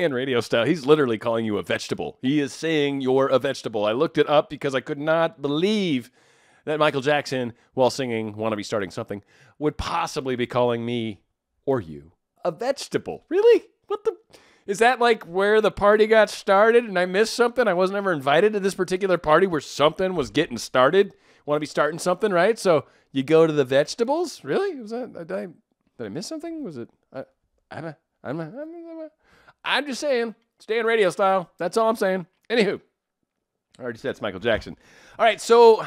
Stay in radio style. He's literally calling you a vegetable. He is saying you're a vegetable. I looked it up because I could not believe that Michael Jackson, while singing Wanna Be Starting Something, would possibly be calling me or you a vegetable. Really? What the? Is that like where the party got started and I missed something? I wasn't ever invited to this particular party where something was getting started. Want to be starting something, right? So you go to the vegetables? Really? Was that, did I miss something? Was it? I'm just saying, stay in radio style. That's all I'm saying. Anywho, I already said it's Michael Jackson. All right, so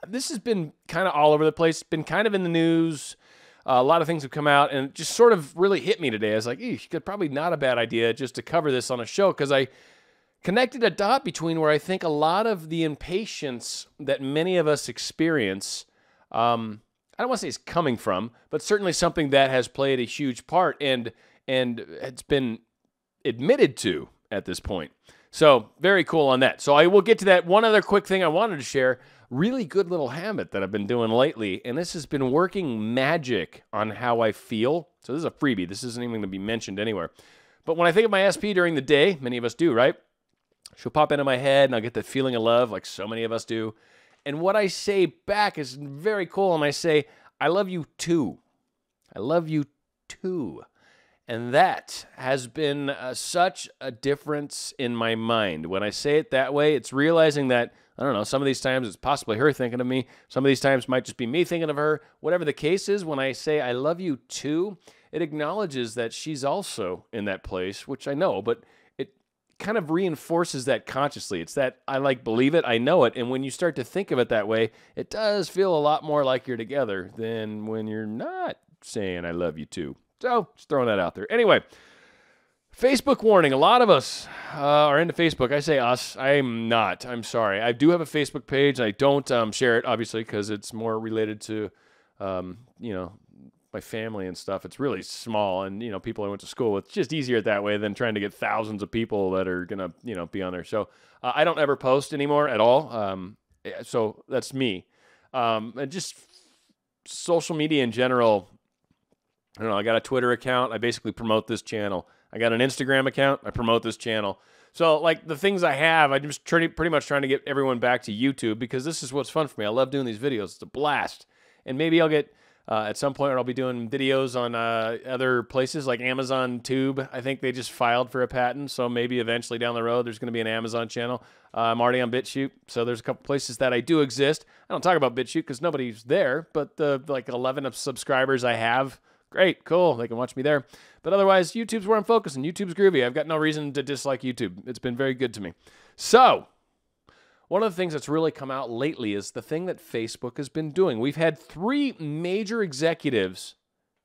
this has been kind of all over the place. Been kind of in the news. A lot of things have come out, and it just sort of really hit me today. I was like, probably not a bad idea just to cover this on a show, because I connected a dot between where I think a lot of the impatience that many of us experience, I don't want to say it's coming from, but certainly something that has played a huge part and it's been admitted to at this point. So very cool on that. So I will get to that. One other quick thing I wanted to share. Really good little habit that I've been doing lately, and this has been working magic on how I feel. So this is a freebie. This isn't even going to be mentioned anywhere. But when I think of my SP during the day, many of us do, right? She'll pop into my head, and I'll get the feeling of love like so many of us do. And what I say back is very cool, and I say, I love you too. I love you too. And that has been such a difference in my mind. When I say it that way, it's realizing that, I don't know, some of these times it's possibly her thinking of me. Some of these times might just be me thinking of her. Whatever the case is, when I say I love you too, it acknowledges that she's also in that place, which I know, but it kind of reinforces that consciously. It's that I believe it, I know it, and when you start to think of it that way, it does feel a lot more like you're together than when you're not saying I love you too. So, just throwing that out there. Anyway, Facebook warning. A lot of us are into Facebook. I say us. I'm not. I'm sorry. I do have a Facebook page. I don't share it, obviously, because it's more related to, my family and stuff. It's really small, and, people I went to school with. It's just easier that way than trying to get thousands of people that are going to, be on there. So, I don't ever post anymore at all. So, that's me. And just social media in general, I don't know. I got a Twitter account. I basically promote this channel. I got an Instagram account. I promote this channel. So, the things I have, I'm just pretty much trying to get everyone back to YouTube, because this is what's fun for me. I love doing these videos. It's a blast. And maybe I'll get, at some point, I'll be doing videos on other places like Amazon Tube. I think they just filed for a patent, so maybe eventually down the road there's going to be an Amazon channel. I'm already on BitChute, so there's a couple places that I do exist. I don't talk about BitChute because nobody's there, but the 11 of subscribers I have, great, cool. They can watch me there. But otherwise, YouTube's where I'm focusing. YouTube's groovy. I've got no reason to dislike YouTube. It's been very good to me. So, one of the things that's really come out lately is the thing that Facebook has been doing. We've had 3 major executives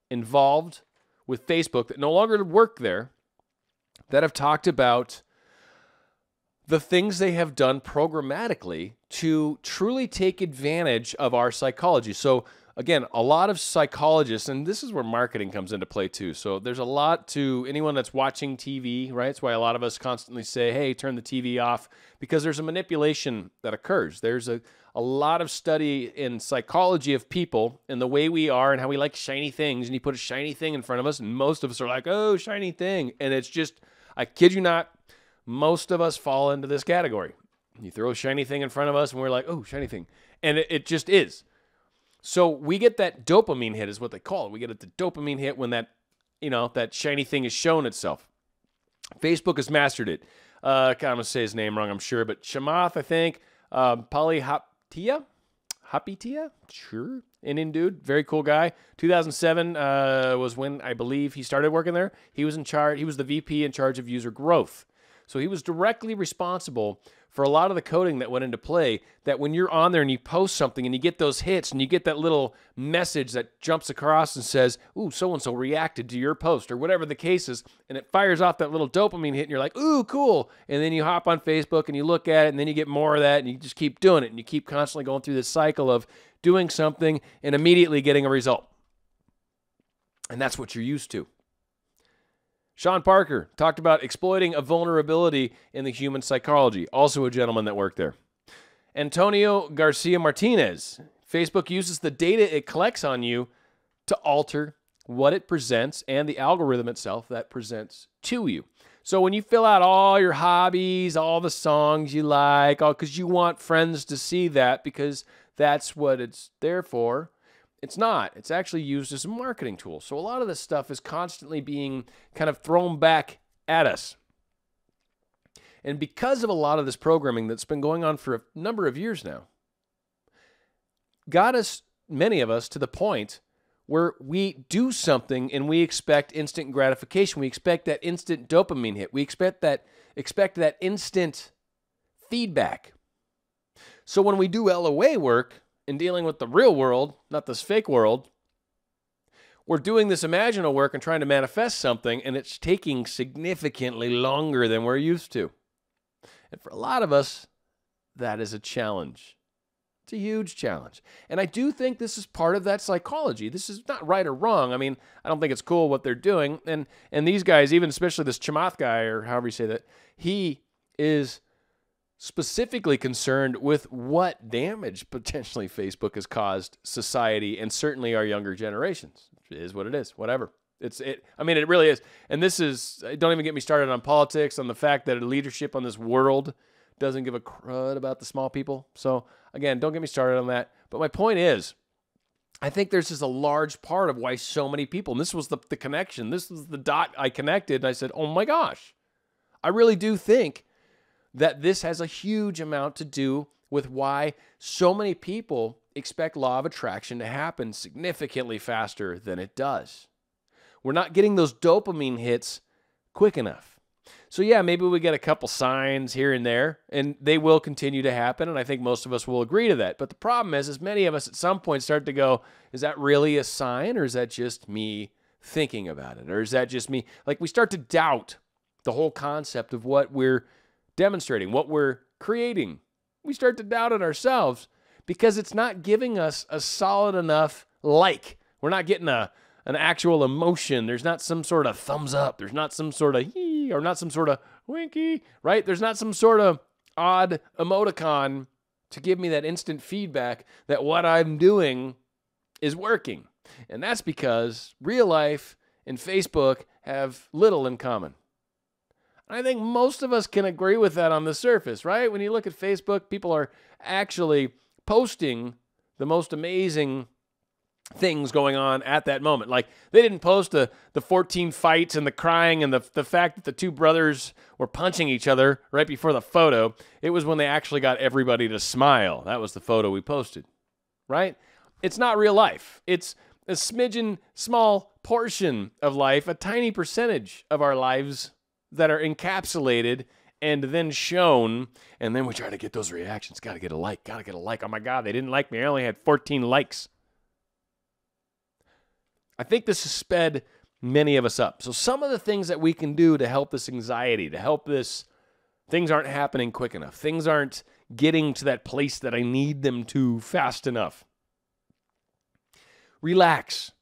involved with Facebook that no longer work there that have talked about the things they have done programmatically to truly take advantage of our psychology. So, again, a lot of psychologists, and this is where marketing comes into play too. So there's a lot to anyone that's watching TV, right? That's why a lot of us constantly say, hey, turn the TV off, because there's a manipulation that occurs. There's a lot of study in psychology of people and the way we are and how we like shiny things. And you put a shiny thing in front of us, and most of us are like, oh, shiny thing. And it's just, I kid you not, most of us fall into this category. You throw a shiny thing in front of us, and we're like, oh, shiny thing. And it just is. So we get that dopamine hit is what they call it. We get the dopamine hit when that, that shiny thing is shown itself. Facebook has mastered it. I'm going to say his name wrong, I'm sure, but Chamath, I think, Hapitia? Sure. Indian dude, very cool guy. 2007 was when I believe he started working there. He was in charge. He was the VP in charge of user growth. So he was directly responsible for a lot of the coding that went into play, that when you're on there and you post something and you get those hits and you get that little message that jumps across and says, ooh, so-and-so reacted to your post, or whatever the case is, and it fires off that little dopamine hit and you're like, ooh, cool. And then you hop on Facebook and you look at it and then you get more of that and you just keep doing it and you keep constantly going through this cycle of doing something and immediately getting a result. And that's what you're used to. Sean Parker talked about exploiting a vulnerability in the human psychology, also a gentleman that worked there. Antonio Garcia Martinez, Facebook uses the data it collects on you to alter what it presents and the algorithm itself that presents to you. So when you fill out all your hobbies, all the songs you like, all because you want friends to see that because that's what it's there for, it's not. It's actually used as a marketing tool. So a lot of this stuff is constantly being kind of thrown back at us. And because of a lot of this programming that's been going on for a number of years now, got us, many of us, to the point where we do something and we expect instant gratification. We expect that instant dopamine hit. We expect that instant feedback. So when we do LOA work in dealing with the real world, not this fake world, we're doing this imaginal work and trying to manifest something, and it's taking significantly longer than we're used to. And for a lot of us, that is a challenge. It's a huge challenge. And I do think this is part of that psychology. This is not right or wrong. I mean, I don't think it's cool what they're doing. And these guys, even especially this Chamath guy, or however you say that, he is specifically concerned with what damage potentially Facebook has caused society and certainly our younger generations. It is what it is, whatever. I mean, it really is. And this is, don't even get me started on politics, on the fact that leadership on this world doesn't give a crud about the small people. So again, don't get me started on that. But my point is, I think there's just a large part of why so many people, and this was the connection, this was the dot I connected, and I said, oh my gosh, I really do think that this has a huge amount to do with why so many people expect law of attraction to happen significantly faster than it does. We're not getting those dopamine hits quick enough. So yeah, maybe we get a couple signs here and there, and they will continue to happen, and I think most of us will agree to that. But the problem is many of us at some point start to go, is that really a sign, or is that just me thinking about it? Or is that just me? Like, we start to doubt the whole concept of what we're demonstrating, what we're creating. We start to doubt it ourselves because it's not giving us a solid enough like. We're not getting an actual emotion. There's not some sort of thumbs up. There's not some sort of hee or not some sort of winky, right? There's not some sort of odd emoticon to give me that instant feedback that what I'm doing is working. And that's because real life and Facebook have little in common. I think most of us can agree with that on the surface, right? When you look at Facebook, people are actually posting the most amazing things going on at that moment. Like, they didn't post the 14 fights and the crying and the fact that the two brothers were punching each other right before the photo. It was when they actually got everybody to smile. That was the photo we posted, right? It's not real life. It's a smidgen, small portion of life, a tiny percentage of our lives that are encapsulated and then shown, and then we try to get those reactions. Got to get a like, got to get a like. Oh my God, they didn't like me. I only had 14 likes. I think this has sped many of us up. So some of the things that we can do to help this anxiety, to help this, things aren't happening quick enough. Things aren't getting to that place that I need them to fast enough. Relax.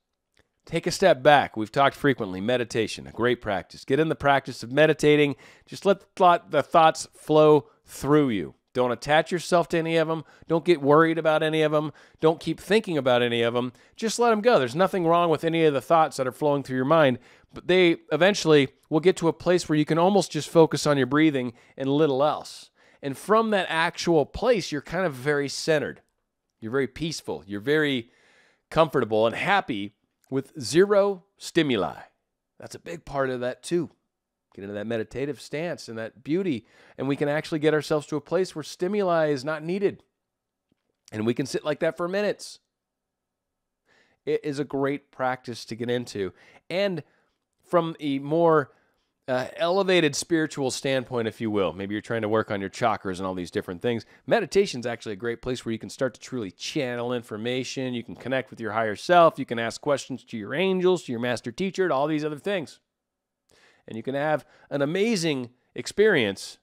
Take a step back. We've talked frequently. Meditation, a great practice. Get in the practice of meditating. Just let the thoughts flow through you. Don't attach yourself to any of them. Don't get worried about any of them. Don't keep thinking about any of them. Just let them go. There's nothing wrong with any of the thoughts that are flowing through your mind, but they eventually will get to a place where you can almost just focus on your breathing and little else. And from that actual place, you're kind of very centered. You're very peaceful. You're very comfortable and happy with zero stimuli. That's a big part of that too. Get into that meditative stance and that beauty, and we can actually get ourselves to a place where stimuli is not needed. And we can sit like that for minutes. It is a great practice to get into. And from a more elevated spiritual standpoint, if you will, maybe you're trying to work on your chakras and all these different things, meditation is actually a great place where you can start to truly channel information. You can connect with your higher self. You can ask questions to your angels, to your master teacher, to all these other things. And you can have an amazing experience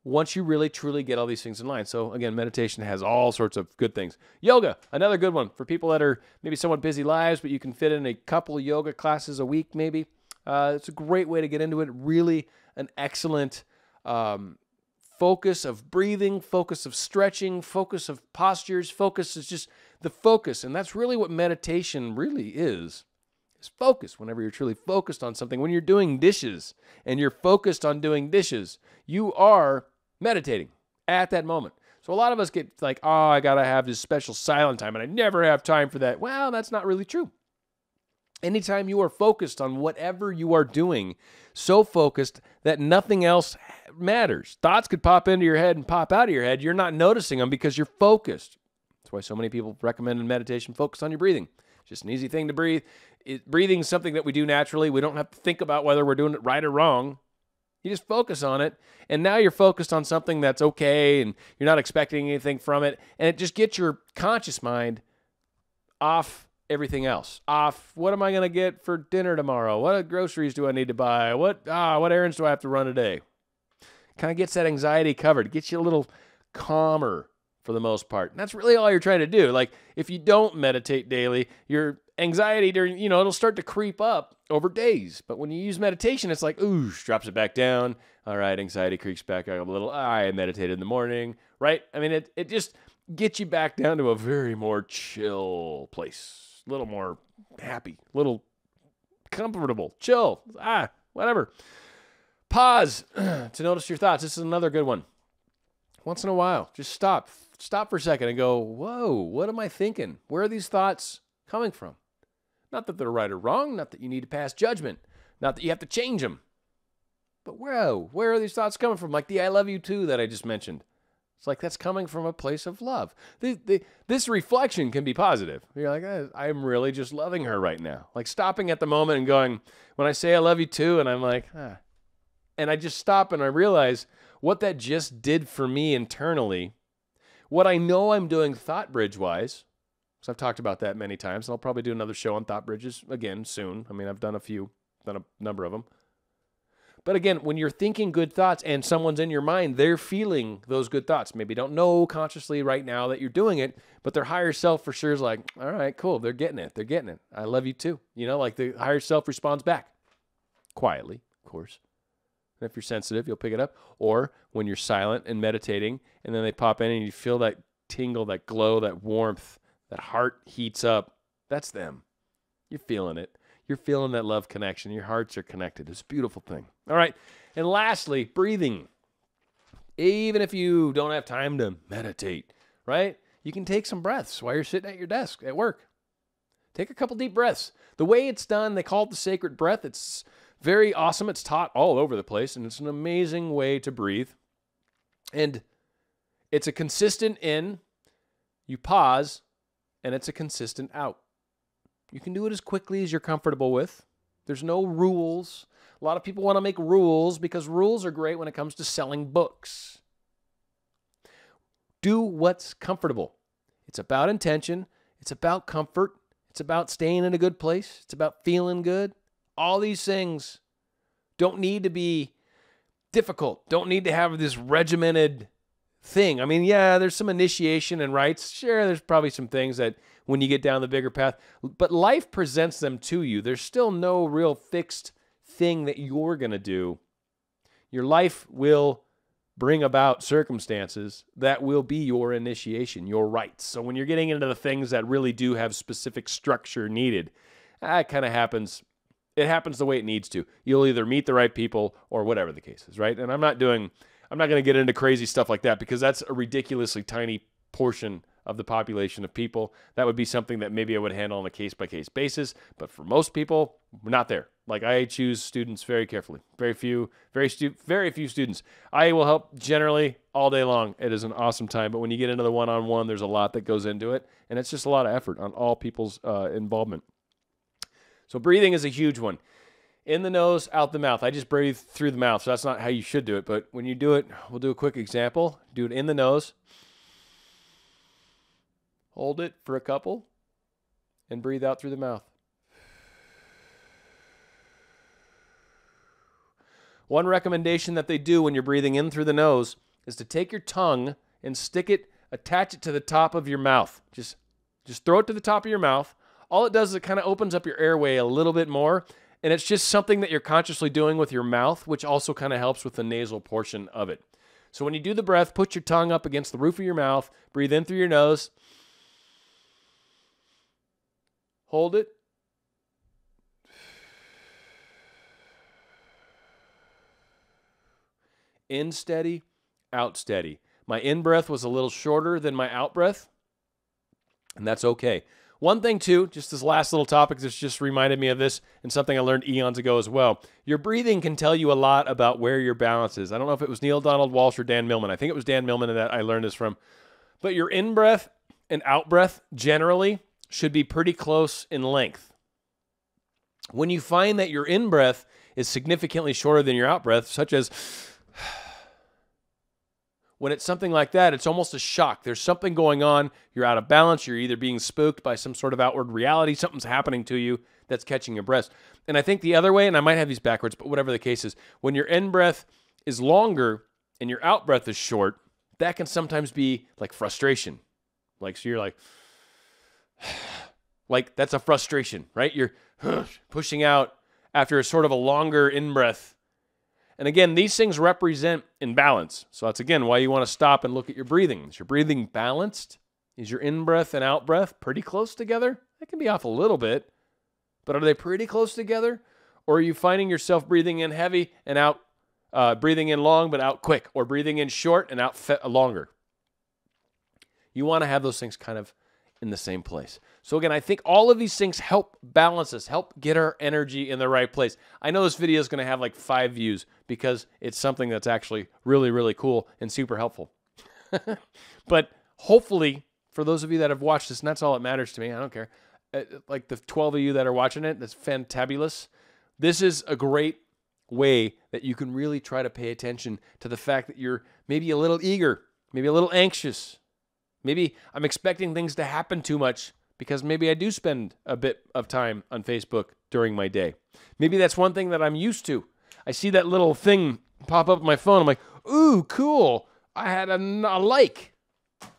once you really, truly get all these things in line. So again, meditation has all sorts of good things. Yoga, another good one for people that are maybe somewhat busy lives, but you can fit in a couple of yoga classes a week maybe. It's a great way to get into it. Really an excellent focus of breathing, focus of stretching, focus of postures. Focus is just the focus. And that's really what meditation really is. is focus. Whenever you're truly focused on something, when you're doing dishes and you're focused on doing dishes, you are meditating at that moment. So a lot of us get like, oh, I got to have this special silent time and I never have time for that. Well, that's not really true. Anytime you are focused on whatever you are doing, so focused that nothing else matters. Thoughts could pop into your head and pop out of your head. You're not noticing them because you're focused. That's why so many people recommend in meditation, focus on your breathing. It's just an easy thing to breathe. Breathing is something that we do naturally. We don't have to think about whether we're doing it right or wrong. You just focus on it, and now you're focused on something that's okay, and you're not expecting anything from it, and it just gets your conscious mind off everything else. Off, what am I going to get for dinner tomorrow? What groceries do I need to buy? What errands do I have to run today? Kind of gets that anxiety covered. Gets you a little calmer for the most part. And that's really all you're trying to do. Like, if you don't meditate daily, your anxiety during, it'll start to creep up over days. But when you use meditation, it's like, ooh, drops it back down. All right, anxiety creeps back up a little. I meditated in the morning, right? I mean, it just gets you back down to a very more chill place. A little more happy, a little comfortable, chill, whatever. Pause to notice your thoughts. This is another good one. Once in a while, just stop for a second and go, whoa, what am I thinking? Where are these thoughts coming from? Not that they're right or wrong, not that you need to pass judgment, not that you have to change them. But where are these thoughts coming from? Like the I love you too that I just mentioned. It's like that's coming from a place of love. This reflection can be positive. You're like, I'm really just loving her right now. Like stopping at the moment and going, when I say I love you too, and I'm like, and I just stop and I realize what that just did for me internally, what I know I'm doing thought bridge-wise, because I've talked about that many times, and I'll probably do another show on thought bridges again soon. I mean, I've done a number of them. But again, when you're thinking good thoughts and someone's in your mind, they're feeling those good thoughts. Maybe don't know consciously right now that you're doing it, but their higher self for sure is like, all right, cool. They're getting it. They're getting it. I love you too. Like the higher self responds back quietly, of course. And if you're sensitive, you'll pick it up. Or when you're silent and meditating, and then they pop in and you feel that tingle, that glow, that warmth, that heart heats up. That's them. You're feeling it. You're feeling that love connection. Your hearts are connected. It's a beautiful thing. All right. And lastly, breathing. Even if you don't have time to meditate, right? You can take some breaths while you're sitting at your desk at work. Take a couple deep breaths. The way it's done, they call it the sacred breath. It's very awesome. It's taught all over the place, and it's an amazing way to breathe. And it's a consistent in, you pause, and it's a consistent out. You can do it as quickly as you're comfortable with. There's no rules. A lot of people want to make rules because rules are great when it comes to selling books. Do what's comfortable. It's about intention. It's about comfort. It's about staying in a good place. It's about feeling good. All these things don't need to be difficult. Don't need to have this regimented thing. I mean, yeah, there's some initiation and rites. Sure, there's probably some things that when you get down the bigger path, but life presents them to you. There's still no real fixed thing that you're going to do. Your life will bring about circumstances that will be your initiation, your rites. So when you're getting into the things that really do have specific structure needed, it kind of happens. It happens the way it needs to. You'll either meet the right people or whatever the case is, right? And I'm not going to get into crazy stuff like that because that's a ridiculously tiny portion of the population of people. That would be something that maybe I would handle on a case-by-case basis. But for most people, we're not there. Like I choose students very carefully. Very few students. I will help generally all day long. It is an awesome time. But when you get into the one-on-one, there's a lot that goes into it. And it's just a lot of effort on all people's involvement. So breathing is a huge one. In the nose, out the mouth. I just breathe through the mouth, so that's not how you should do it. But when you do it, we'll do a quick example. Do it in the nose. Hold it for a couple, and breathe out through the mouth. One recommendation that they do when you're breathing in through the nose is to take your tongue and attach it to the top of your mouth. Just throw it to the top of your mouth. All it does is it kind of opens up your airway a little bit more, and it's just something that you're consciously doing with your mouth, which also kind of helps with the nasal portion of it. So when you do the breath, put your tongue up against the roof of your mouth, breathe in through your nose, hold it, In steady, out steady. My in-breath was a little shorter than my out-breath, and that's okay. One thing, too, just this last little topic that's just reminded me of this and something I learned eons ago as well. Your breathing can tell you a lot about where your balance is. I don't know if it was Neil Donald Walsh or Dan Millman. I think it was Dan Millman that I learned this from. But your in-breath and out-breath generally should be pretty close in length. When you find that your in-breath is significantly shorter than your out-breath, such as when it's something like that, it's almost a shock. There's something going on. You're out of balance. You're either being spooked by some sort of outward reality. Something's happening to you that's catching your breath. And I think the other way, and I might have these backwards, but whatever the case is, when your in-breath is longer and your out-breath is short, that can sometimes be like frustration. Like, so you're like that's a frustration, right? You're pushing out after a sort of a longer in-breath. And again, these things represent imbalance. So that's, again, why you want to stop and look at your breathing. Is your breathing balanced? Is your in-breath and out-breath pretty close together? That can be off a little bit, but are they pretty close together? Or are you finding yourself breathing in heavy and out, breathing in long but out quick, or breathing in short and out longer? You want to have those things kind of in the same place. So again, I think all of these things help balance us, help get our energy in the right place. I know this video is going to have like 5 views because it's something that's actually really, really cool and super helpful. But hopefully, for those of you that have watched this, and that's all that matters to me, I don't care, like the 12 of you that are watching it, that's fantabulous. This is a great way that you can really try to pay attention to the fact that you're maybe a little eager, maybe a little anxious. Maybe I'm expecting things to happen too much because maybe I do spend a bit of time on Facebook during my day. Maybe that's one thing that I'm used to. I see that little thing pop up on my phone. I'm like, ooh, cool. I had a like,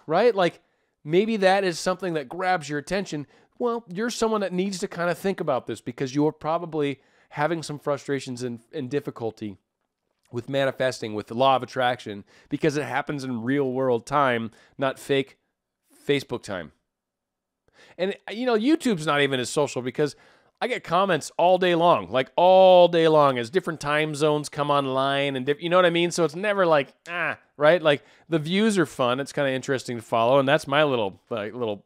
right? Like maybe that is something that grabs your attention. Well, you're someone that needs to kind of think about this because you're probably having some frustrations and difficulty with manifesting, with the law of attraction, because it happens in real world time, not fake Facebook time. And, you know, YouTube's not even as social because I get comments all day long, like all day long as different time zones come online and you know what I mean? So it's never like, right? Like the views are fun. It's kind of interesting to follow. And that's my little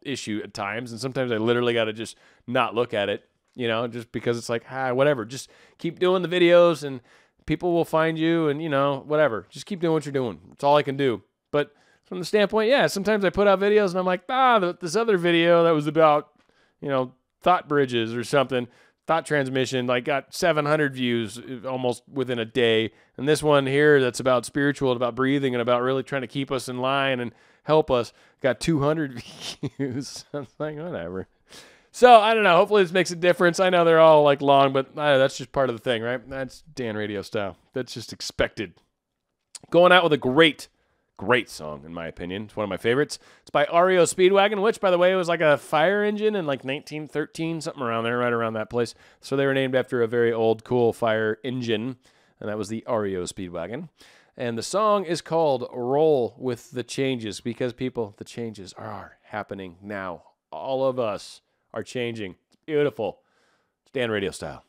issue at times. And sometimes I literally got to just not look at it, you know, just because it's like, whatever, just keep doing the videos and people will find you and, you know, whatever. Just keep doing what you're doing. That's all I can do. But from the standpoint, yeah, sometimes I put out videos and I'm like, this other video that was about, you know, thought bridges or something, thought transmission, like got 700 views almost within a day. And this one here that's about spiritual, about breathing and about really trying to keep us in line and help us, got 200 views. I'm like, whatever. So, I don't know. Hopefully this makes a difference. I know they're all like long, but that's just part of the thing, right? That's Dan Radio style. That's just expected. Going out with a great song, in my opinion. It's one of my favorites. It's by REO Speedwagon, which, by the way, was like a fire engine in like 1913, something around there, right around that place. So they were named after a very old, cool fire engine, and that was the REO Speedwagon. And the song is called Roll with the Changes, because people, the changes are happening now. All of us are changing. It's beautiful. It's Dan Radio style.